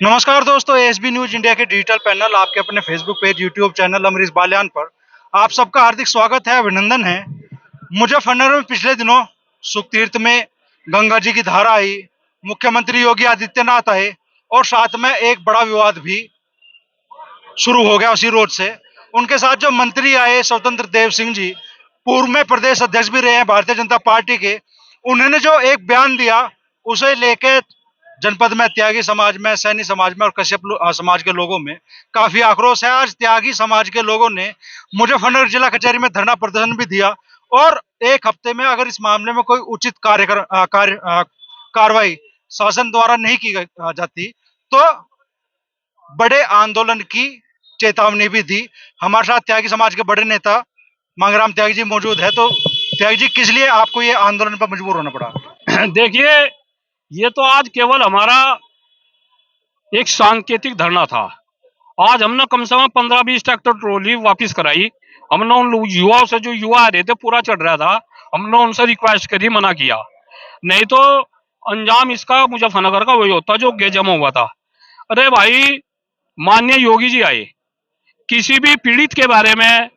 नमस्कार दोस्तों, SB news India के डिजिटल पैनल आपके अपने Facebook page, YouTube channel Amrish Balyan पर आप सबका हार्दिक स्वागत है, अभिनंदन है। मुजफ्फरनगर में पिछले दिनों सुखतीर्थ में गंगा जी की धारा आई, मुख्यमंत्री योगी आदित्यनाथ आए और साथ में एक बड़ा विवाद भी शुरू हो गया उसी रोड से। उनके साथ जो मंत्री आए स्वतंत्र देव सिंह जी, पूर्व में प्रदेश अध्यक्ष भी रहे हैं भारतीय जनता पार्टी के, उन्होंने जो एक बयान दिया उसे लेके जनपद में, त्यागी समाज में, सैनी समाज में और कश्यप समाज के लोगों में काफी आक्रोश है। आज त्यागी समाज के लोगों ने मुजफ्फरनगर जिला कचहरी में धरना प्रदर्शन भी दिया और एक हफ्ते में अगर इस मामले में कोई उचित कार्रवाई शासन द्वारा नहीं की जाती तो बड़े आंदोलन की चेतावनी भी दी। हमारे साथ त्यागी समाज के बड़े नेता मांगराम त्यागी जी मौजूद है। तो त्यागी जी, किस लिए आपको ये आंदोलन पर मजबूर होना पड़ा? देखिए, ये तो आज केवल हमारा एक सांकेतिक धरना था। आज हमने कम से कम 15-20 ट्रैक्टर ट्रॉली वापस कराई। हमने उन युवाओं से, जो युवा आ रहे थे, पूरा चढ़ रहा था, हमने उनसे रिक्वेस्ट करी, मना किया। नहीं तो अंजाम इसका मुजफ्फरनगर का वही होता जो गेजमा हुआ था। अरे भाई, माननीय योगी जी आए, किसी भी पीड़ित के बारे में,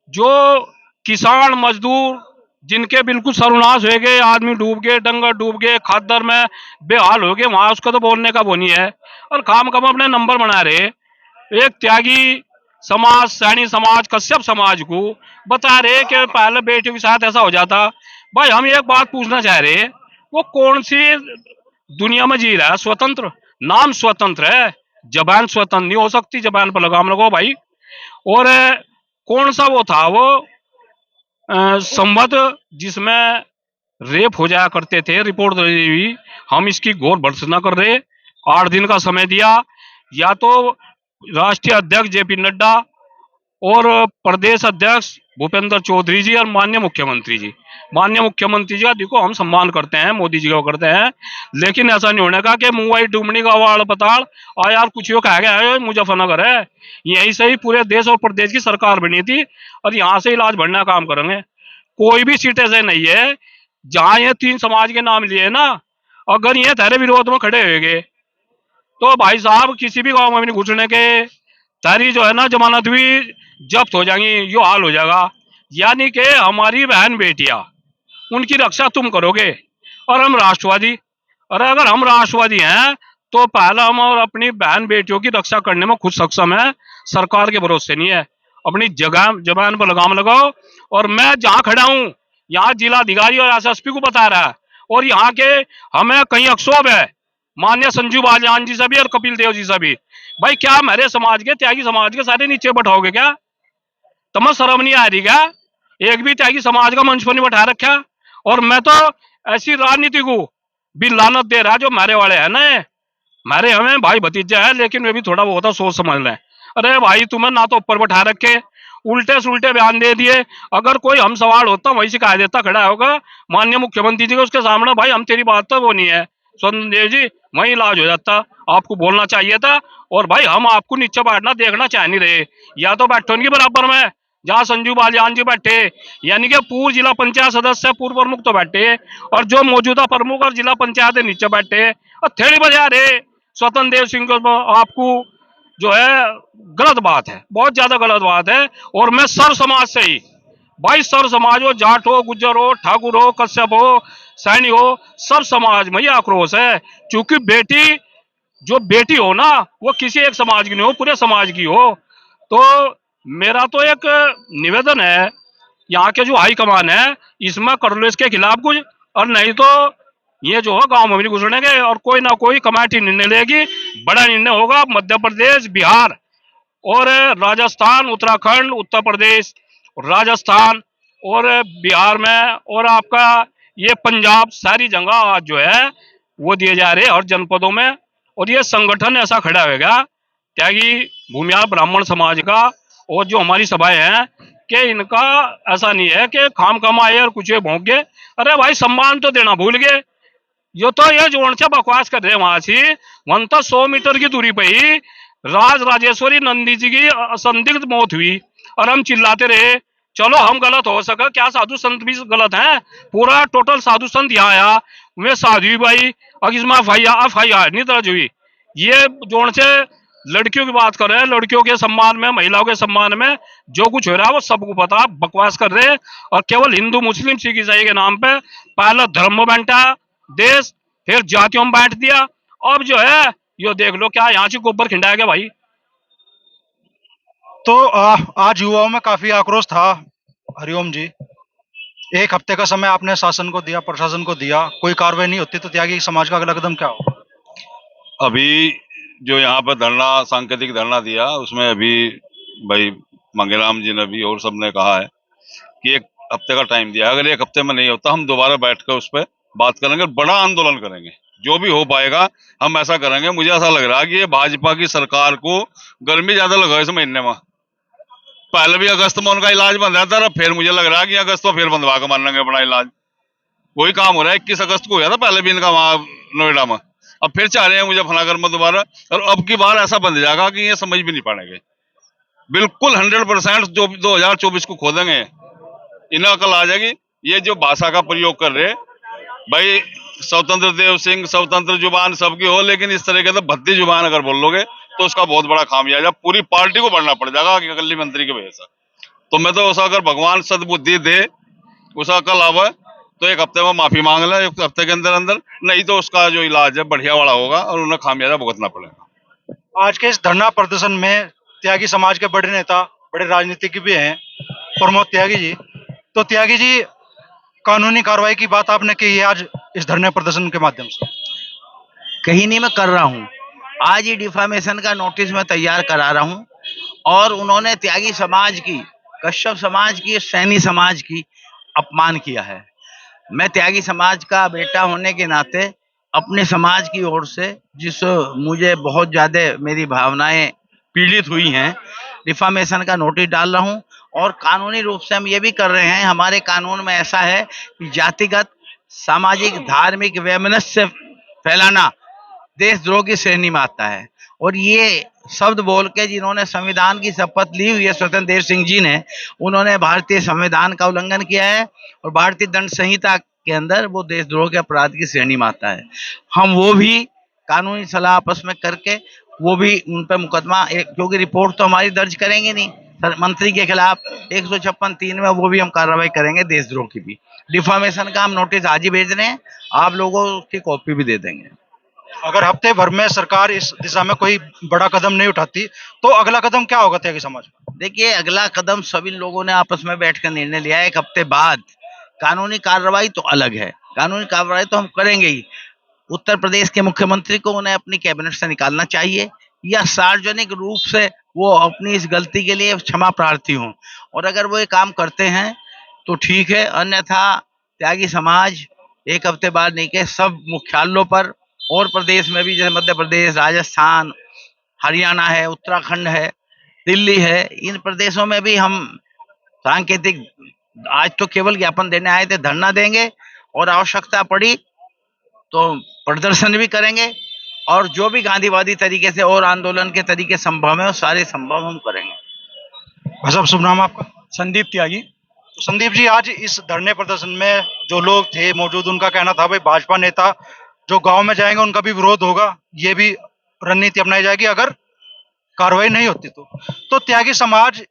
जो किसान मजदूर जिनके बिल्कुल सर्वनाश हो गए, आदमी डूब गए, डंगर डूब गए, खाद्दर में बेहाल हो गए, वहां उसको तो बोलने का वो नहीं है। और काम अपने नंबर बना रहे। एक त्यागी समाज, सैनी समाज, कश्यप समाज को बता रहे कि पहले बेटियों के साथ ऐसा हो जाता। भाई, हम एक बात पूछना चाह रहे, वो कौन सी दुनिया में जी रहा है? स्वतंत्र नाम स्वतंत्र है, जबान स्वतंत्र नहीं हो सकती। जबान पर लगाम लगाओ भाई। और कौन सा वो था, वो संबंध जिसमें रेप हो जाया करते थे, रिपोर्ट हुई। हम इसकी घोर भर्त्सना कर रहे। 8 दिन का समय दिया, या तो राष्ट्रीय अध्यक्ष जेपी नड्डा और प्रदेश अध्यक्ष भूपेंद्र चौधरी जी और माननीय मुख्यमंत्री जी का देखो, हम सम्मान करते हैं, मोदी जी का करते हैं, लेकिन ऐसा नहीं होने का कि मुंबई डुमनी का वाड़ पताल और यार कुछ कहा गया है मुजफ्फरनगर है, यहीं से ही पूरे देश और प्रदेश की सरकार बनी थी और यहाँ से इलाज बढ़ने का काम करेंगे। कोई भी सीट ऐसे नहीं है जहां ये 3 समाज के नाम लिए ना, अगर ये तेरे विरोध में खड़े हुए तो भाई साहब, किसी भी गांव में नहीं घुसने के, तारी जो है ना जमानत भी जब्त हो जाएंगी, यो हाल हो जाएगा। यानी कि हमारी बहन बेटियां, उनकी रक्षा तुम करोगे और हम राष्ट्रवादी। और अगर हम राष्ट्रवादी हैं तो पहला हम और अपनी बहन बेटियों की रक्षा करने में खुद सक्षम है, सरकार के भरोसे नहीं है। अपनी जबान पर लगाम लगाओ। और मैं जहां खड़ा हूं, यहाँ जिलाधिकारी और एसएसपी को बता रहा है, और यहाँ के हमें कहीं अक्षोभ है माननीय संजू बालियान जी से भी और कपिल देव जी से भी। भाई, क्या मेरे समाज के, त्यागी समाज के सारे नीचे बैठाओगे क्या? तुम्हें शर्म नहीं आ रही क्या? एक भी त्यागी समाज का मंच पर नहीं बैठा रखा। और मैं तो ऐसी राजनीति को भी लानत दे रहा जो मारे वाले है ना, मारे हमें भाई भतीजे हैं, लेकिन वे भी थोड़ा बहुत सोच समझ लें। अरे भाई, तुम्हें ना तो ऊपर बैठा रखे, उल्टे से उल्टे बयान दे दिए। अगर कोई हम सवाल होता वही से कह देता, खड़ा होगा माननीय मुख्यमंत्री जी के उसके सामने, भाई हम तेरी बात तो वो नहीं है स्वतंत्र देव जी, वही इलाज हो जाता। आपको बोलना चाहिए था। और भाई, हम आपको नीचे बैठना देखना चाह नहीं रहे, या तो बैठो इनके बराबर में जहाँ संजू बालियान जी बैठे, यानी कि पूर्व जिला पंचायत सदस्य, पूर्व प्रमुख तो बैठे, और जो मौजूदा प्रमुख और जिला पंचायत नीचे बैठे और थेड़ी बजा रहे स्वतंत्र देव सिंह को। आपको जो है गलत बात है, बहुत ज्यादा गलत बात है। और मैं सर्व समाज से ही, भाई सर्व समाज हो, जाट हो, गुज्जर हो, ठाकुर हो, कश्यप हो, सैनी हो, सब समाज में यह आक्रोश है। क्योंकि बेटी, जो बेटी हो ना, वो किसी एक समाज की नहीं हो, पूरे समाज की हो। तो मेरा तो एक निवेदन है, यहाँ के जो हाईकमान है, इसमें कर लो इसके खिलाफ कुछ, और नहीं तो ये जो है गांव में भी नहीं घुसने के, और कोई ना कोई कमेटी निर्णय लेगी। बड़ा निर्णय होगा। मध्य प्रदेश, बिहार और राजस्थान, उत्तराखंड, उत्तर प्रदेश, राजस्थान और बिहार में, और आपका ये पंजाब, सारी जगह आज जो है वो दिए जा रहे हैं हर जनपदों में। और ये संगठन ऐसा खड़ा होगा त्यागी भूमियार ब्राह्मण समाज का, और जो हमारी सभाएं हैं, कि इनका ऐसा नहीं है कि खाम कमाए और कुछ भोंक गए। अरे भाई, सम्मान तो देना भूल गए। यो तो ये जोड़ से बकवास कर रहे वहां से, वहां तो 100 मीटर की दूरी पे ही राज राजेश्वरी नंदी जी की संदिग्ध मौत हुई, और हम चिल्लाते रहे। चलो, हम गलत हो सका क्या, साधु संत भी गलत हैं? पूरा टोटल साधु संत यहाँ आया, वे साधु भाई, और इसमें एफ आई आर नहीं दर्ज हुई। ये जोड़ से लड़कियों की बात कर रहे हैं, लड़कियों के सम्मान में, महिलाओं के सम्मान में जो कुछ हो रहा है वो सबको पता, बकवास कर रहे हैं। और केवल हिंदू मुस्लिम सिख ईसाई के नाम पे पहले धर्म में बांटा देश, फिर जातियों में बांट दिया। अब जो है यो देख लो क्या यहाँ से गोबर खिंडाया गया भाई। तो आज युवाओं में काफी आक्रोश था। हरिओम जी, एक हफ्ते का समय आपने शासन को दिया, प्रशासन को दिया, कोई कार्रवाई नहीं होती तो त्यागी समाज का अगला कदम क्या होगा? अभी जो यहाँ पर धरना, सांकेतिक धरना दिया, उसमें अभी भाई मंगेराम जी ने भी और सबने कहा है कि एक हफ्ते का टाइम दिया है। अगर एक हफ्ते में नहीं होता हम दोबारा बैठकर उस पर बात करेंगे, बड़ा आंदोलन करेंगे, जो भी हो पाएगा हम ऐसा करेंगे। मुझे ऐसा लग रहा है कि ये भाजपा की सरकार को गर्मी ज्यादा लगा है इस महीने में। पहले भी अगस्त में उनका इलाज बंद रहता था, फिर मुझे लग रहा है कि अगस्त में फिर बंदवा कर मानेंगे अपना इलाज। वही काम हो रहा है, 21 अगस्त को हुआ था पहले भी इनका वहां नोएडा में, अब फिर चाह रहे हैं मुजफ्फरनगर में दोबारा। और अब की बार ऐसा बन जाएगा कि ये समझ भी नहीं पाएंगे। बिल्कुल 100% जो 2024 को खोदेंगे, इन्हें अकल आ जाएगी। ये जो भाषा का प्रयोग कर रहे भाई, स्वतंत्र देव सिंह, स्वतंत्र जुबान सबकी हो, लेकिन इस तरह के तो भद्दी जुबान अगर बोल लोगे तो उसका बहुत बड़ा खामियाजा पूरी पार्टी को बढ़ना पड़ जाएगा कि अकली मंत्री की वजह से। तो मैं तो उसका अगर भगवान सद्बुद्धि दे, उसका अकल आवे तो एक हफ्ते में माफी मांग ले, एक हफ्ते के अंदर अंदर, नहीं तो उसका जो इलाज है बढ़िया वाला होगा और उन्हें खामियाजा भुगतना पड़ेगा। आज के इस धरना प्रदर्शन में त्यागी समाज के बड़े नेता, बड़े राजनीतिज्ञ भी हैं, प्रमोद त्यागी जी। तो त्यागी जी, कानूनी कार्रवाई की बात आपने की है आज इस धरने प्रदर्शन के माध्यम से? कहीं नहीं, मैं कर रहा हूँ। आज ही डिफामेशन का नोटिस मैं तैयार करा रहा हूँ। और उन्होंने त्यागी समाज की, कश्यप समाज की, सैनी समाज की अपमान किया है। मैं त्यागी समाज का बेटा होने के नाते अपने समाज की ओर से, जिस मुझे बहुत ज्यादा मेरी भावनाएं पीड़ित हुई हैं, डिफामेशन का नोटिस डाल रहा हूं। और कानूनी रूप से हम ये भी कर रहे हैं, हमारे कानून में ऐसा है कि जातिगत, सामाजिक, धार्मिक वैमनस्य फैलाना देशद्रोह की श्रेणी में आता है। और ये शब्द बोल के जिन्होंने संविधान की शपथ ली हुई है, स्वतंत्र देव सिंह जी ने, उन्होंने भारतीय संविधान का उल्लंघन किया है और भारतीय दंड संहिता के अंदर वो देशद्रोह के अपराध की श्रेणी में आता है। हम वो भी कानूनी सलाह आपस में करके वो भी उन पर मुकदमा, क्योंकि रिपोर्ट तो हमारी दर्ज करेंगे नहीं सर, मंत्री के खिलाफ 156(3) में वो भी हम कार्रवाई करेंगे, देशद्रोह की भी। डिफामेशन का हम नोटिस आज ही भेज रहे हैं, आप लोगों की कॉपी भी दे देंगे। अगर हफ्ते भर में सरकार इस दिशा में कोई बड़ा कदम नहीं उठाती तो अगला कदम क्या होगा त्यागी समाज का? देखिए, अगला कदम सभी लोगों ने आपस में बैठकर निर्णय लिया है। एक हफ्ते बाद कानूनी कार्रवाई तो अलग है, कानूनी कार्रवाई तो हम करेंगे ही। उत्तर प्रदेश के मुख्यमंत्री को उन्हें अपनी कैबिनेट से निकालना चाहिए, या सार्वजनिक रूप से वो अपनी इस गलती के लिए क्षमा प्रार्थी हों। और अगर वो ये काम करते हैं तो ठीक है, अन्यथा त्यागी समाज एक हफ्ते बाद नहीं के सब मुख्यालयों पर, और प्रदेश में भी, जैसे मध्य प्रदेश, राजस्थान, हरियाणा है, उत्तराखंड है, दिल्ली है, इन प्रदेशों में भी हम सांकेतिक, आज तो केवल ज्ञापन देने आए थे, धरना देंगे। और आवश्यकता पड़ी तो प्रदर्शन भी करेंगे। और जो भी गांधीवादी तरीके से और आंदोलन के तरीके संभव है, वो सारे संभव हम करेंगे। भाई साहब, शुभ नाम आपका? संदीप त्यागी। तो संदीप जी, आज इस धरने प्रदर्शन में जो लोग थे मौजूद, उनका कहना था भाई भाजपा नेता जो गांव में जाएंगे उनका भी विरोध होगा, ये भी रणनीति अपनाई जाएगी अगर कार्रवाई नहीं होती तो त्यागी समाज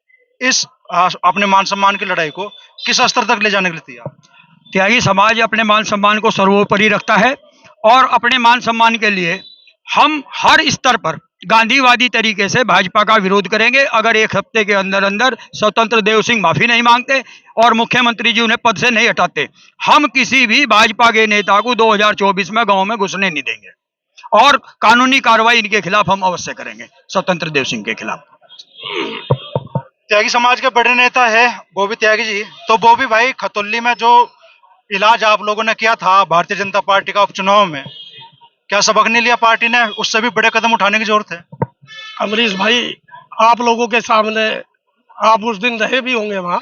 इस अपने मान सम्मान की लड़ाई को किस स्तर तक ले जाने के लिए तैयार? त्यागी समाज अपने मान सम्मान को सर्वोपरि रखता है और अपने मान सम्मान के लिए हम हर स्तर पर गांधीवादी तरीके से भाजपा का विरोध करेंगे। अगर एक हफ्ते के अंदर अंदर स्वतंत्र देव सिंह माफी नहीं मांगते और मुख्यमंत्री जी उन्हें पद से नहीं हटाते, हम किसी भी भाजपा के नेता को 2024 में गांव में घुसने नहीं देंगे और कानूनी कार्रवाई इनके खिलाफ हम अवश्य करेंगे, स्वतंत्र देव सिंह के खिलाफ। त्यागी समाज के बड़े नेता है बोबी त्यागी जी। तो बोबी भाई, खतौली में जो इलाज आप लोगों ने किया था भारतीय जनता पार्टी का उपचुनाव में, क्या सबक नहीं लिया पार्टी ने? उससे भी बड़े कदम उठाने की जरूरत है। अमरीश भाई, आप लोगों के सामने, आप उस दिन रहे भी होंगे वहां,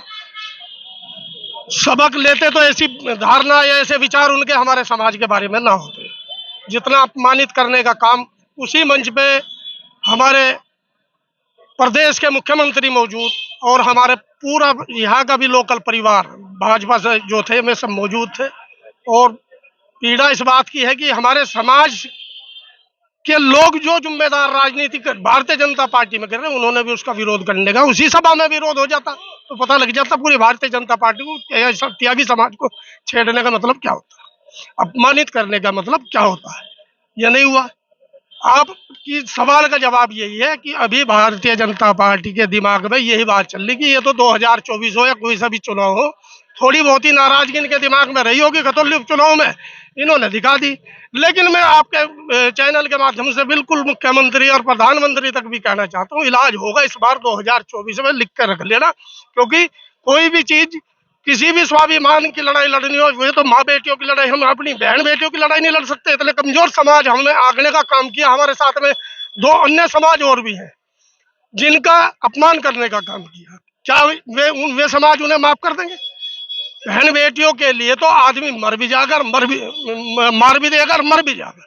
सबक लेते तो ऐसी धारणा या ऐसे विचार उनके हमारे समाज के बारे में ना होते। जितना अपमानित करने का काम उसी मंच पे हमारे प्रदेश के मुख्यमंत्री मौजूद और हमारे पूरा यहाँ का भी लोकल परिवार भाजपा से जो थे, में सब मौजूद थे। और पीड़ा इस बात की है कि हमारे समाज कि लोग जो जिम्मेदार राजनीति भारतीय जनता पार्टी में कर रहे हैं, उन्होंने भी उसका विरोध करने का, उसी सभा में विरोध हो जाता तो पता लग जाता पूरी भारतीय जनता पार्टी को त्यागी समाज को छेड़ने का मतलब क्या होता है, अपमानित करने का मतलब क्या होता है। यह नहीं हुआ। आपकी सवाल का जवाब यही है कि अभी भारतीय जनता पार्टी के दिमाग में यही बात चल रही कि ये तो 2024 हो या कोई सा भी चुनाव हो, थोड़ी बहुत ही नाराजगी इनके दिमाग में रही होगी खतौली उपचुनाव में, इन्होंने दिखा दी। लेकिन मैं आपके चैनल के माध्यम से बिल्कुल मुख्यमंत्री और प्रधानमंत्री तक भी कहना चाहता हूँ, इलाज होगा इस बार 2024 में, लिख कर रख लेना। क्योंकि कोई भी चीज, किसी भी स्वाभिमान की लड़ाई लड़नी हो, ये तो माँ बेटियों की लड़ाई, हम अपनी बहन बेटियों की लड़ाई नहीं लड़ सकते। इतने कमजोर समाज हमने आगने का काम किया। हमारे साथ में 2 अन्य समाज और भी हैं जिनका अपमान करने का काम किया। क्या वे समाज उन्हें माफ कर देंगे? बहन बेटियों के लिए तो आदमी मार भी देगा, मर भी जाएगा।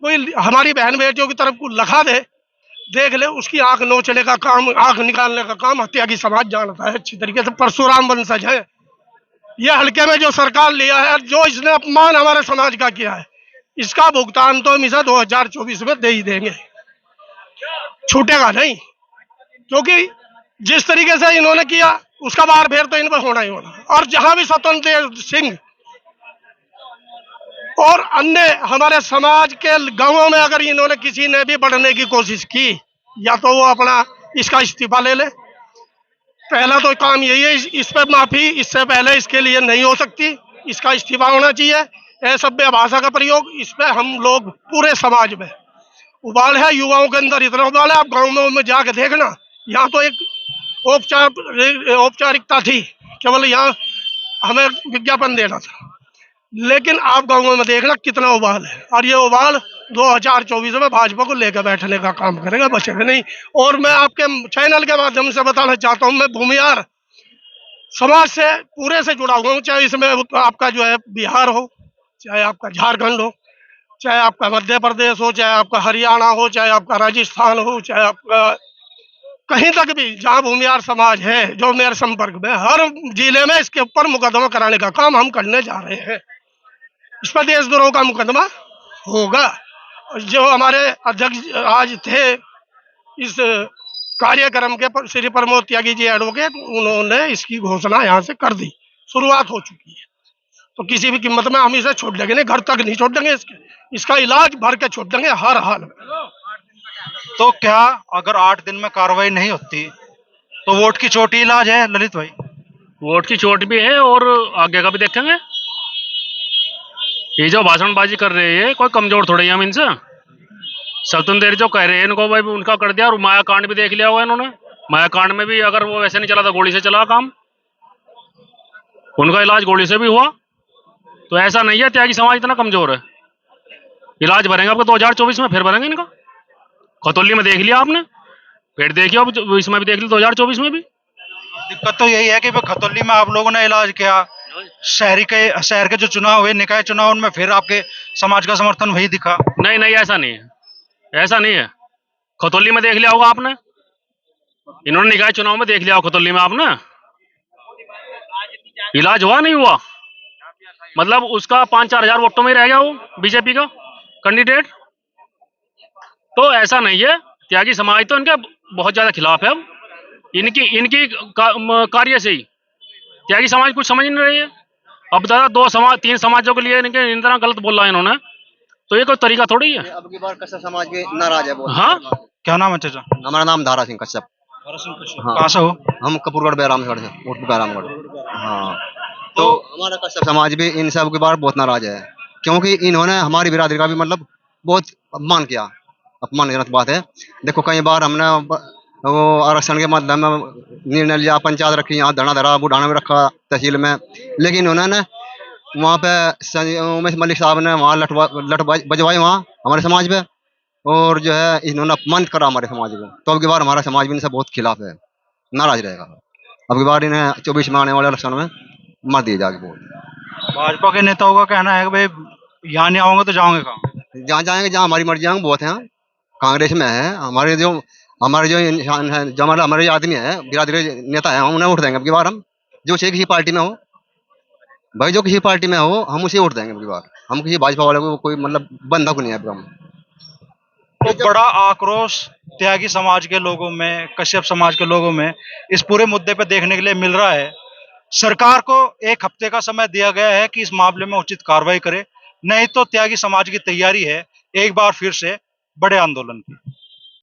कोई हमारी बहन बेटियों की तरफ को लखा दे, देख ले, उसकी आंख नोचने का काम, आंख निकालने का काम हत्यागी समाज जानता है अच्छी तरीके से। परशुराम वंशज है, यह हल्के में जो सरकार लिया है, जो इसने अपमान हमारे समाज का किया है, इसका भुगतान तो हम इसे 2024 में दे ही देंगे, छूटेगा नहीं। क्योंकि जिस तरीके से इन्होंने किया उसका बार फेर तो इन पर होना ही होना। और जहां भी स्वतंत्र देव सिंह और अन्य हमारे समाज के गांवों में अगर इन्होंने किसी ने भी बढ़ने की कोशिश की, या तो वो अपना इसका इस्तीफा ले ले। पहला तो काम यही है, इस पर माफी इससे पहले इसके लिए नहीं हो सकती, इसका इस्तीफा होना चाहिए। असभ्य भाषा का प्रयोग, इस पर हम लोग पूरे समाज में उबाल है, युवाओं के अंदर इतना उबाल है। आप गाँव में जाके देखना, यहाँ तो एक औपचारिकता थी, केवल यहाँ हमें विज्ञापन देना था, लेकिन आप गाँवों में देखना कितना उबाल है। और ये उबाल 2024 में भाजपा को लेकर बैठने का काम करेगा, बचेगा नहीं। और मैं आपके चैनल के माध्यम से बताना चाहता हूँ, मैं भूमिहार समाज से पूरे से जुड़ा हुआ हूँ। चाहे इसमें आपका जो है बिहार हो, चाहे आपका झारखंड हो, चाहे आपका मध्य प्रदेश हो, चाहे आपका हरियाणा हो, चाहे आपका राजस्थान हो, चाहे आपका कहीं तक भी जहाँ भूमिहार समाज है जो मेरे संपर्क में, हर जिले में इसके ऊपर मुकदमा कराने का काम हम करने जा रहे हैं। इस पर देशद्रोह का मुकदमा होगा। जो हमारे अध्यक्ष आज थे इस कार्यक्रम के, श्री प्रमोद त्यागी जी एडवोकेट, उन्होंने इसकी घोषणा यहाँ से कर दी, शुरुआत हो चुकी है। तो किसी भी कीमत में हम इसे छोड़ देंगे नहीं, घर तक नहीं छोड़ देंगे, इसका इलाज भर के छोड़ देंगे हर हाल में। तो क्या अगर 8 दिन में कार्रवाई नहीं होती तो वोट की चोट ही इलाज है ललित भाई? वोट की चोट भी है और आगे का भी देखेंगे। ये जो भाषणबाजी कर रहे हैं, कोई कमजोर थोड़े हैं हम इनसे। सतुन देर जो कह रहे हैं इनको भाई उनका कर दिया। और माया कांड भी देख लिया हुआ इन्होंने। माया कांड में भी अगर वो वैसे नहीं चला था, गोली से चला काम, उनका इलाज गोली से भी हुआ। तो ऐसा नहीं है त्यागी समाज इतना कमजोर है। इलाज भरेंगे आपको 2024 में, फिर भरेंगे इनका। खतौली में देख लिया आपने, फिर देखिए अब इसमें भी देख लिया 2024 में भी। दिक्कत तो यही है कि खतौली में आप लोगों ने इलाज किया, शहर के जो चुनाव हुए, निकाय चुनाव, उनमें फिर आपके समाज का समर्थन वही दिखा। नहीं नहीं, ऐसा नहीं है, ऐसा नहीं है। खतौली में देख लिया होगा आपने, इन्होंने निकाय चुनाव में देख लिया होगा खतौली में आपने, इलाज हुआ नहीं हुआ। मतलब उसका 5-4 हजार वोटों में ही रह गया वो बीजेपी का कैंडिडेट। तो ऐसा नहीं है, त्यागी समाज तो इनके बहुत ज्यादा खिलाफ है। अब इनकी कार्य से ही त्यागी समाज कुछ समझ नहीं रही है। अब दादा 2-3 समाजों के लिए इनके इन तरह गलत बोल रहा है इन्होंने, तो ये कोई तरीका थोड़ी है। अब की बार कश्यप समाज के नाराज है बहुत। हाँ, क्या नाम है चाचा? हमारा नाम धारा सिंह कश्यप। हाँ। कहाँ से हो? हम कपूरगढ़ बैरामगढ़ से, बैरामगढ़। हाँ, तो हमारा कश्यप समाज भी इन सब के बार बहुत नाराज है, क्योंकि इन्होंने हमारी बिरादरी का भी मतलब बहुत अपमान किया। अपमानजनक बात है। देखो कई बार हमने वो आरक्षण के माध्यम में निर्णय लिया, पंचायत रखी, यहाँ धरना धरा, बुढ़ाना में रखा तहसील में, लेकिन उन्होंने वहाँ पे उमेश मलिक साहब ने वहाँ लठ बजवाई वहाँ हमारे समाज पे, और जो है इन्होंने अपमानित करा हमारे समाज को। तो अब की बार हमारा समाज भी इनसे बहुत खिलाफ है, नाराज रहेगा। अब की बार इन्हें 24 में आने वाले इलेक्शन में मार दिए जाके वोट। भाजपा के नेताओं का कहना है कि भाई यहाँ नहीं आओगे तो जाओगे कहाँ? जहाँ जाएंगे, जहाँ हमारी मर्जी आएंगे, बहुत हैं। कांग्रेस में है हमारे जो इंसान है, जो हमारे आदमी है, बिरादरी नेता है, हम उन्हें वोट देंगे अब की बार। हम जो चाहे किसी पार्टी में हो भाई, जो किसी पार्टी में हो, हम उसे वोट देंगे अब की बार। हम किसी भाजपा वाले को कोई मतलब बंधक नहीं है। हम तो बड़ा आक्रोश त्यागी समाज के लोगों में, कश्यप समाज के लोगों में इस पूरे मुद्दे पे देखने के लिए मिल रहा है। सरकार को 1 हफ्ते का समय दिया गया है कि इस मामले में उचित कार्रवाई करे, नहीं तो त्यागी समाज की तैयारी है एक बार फिर से बड़े आंदोलन की।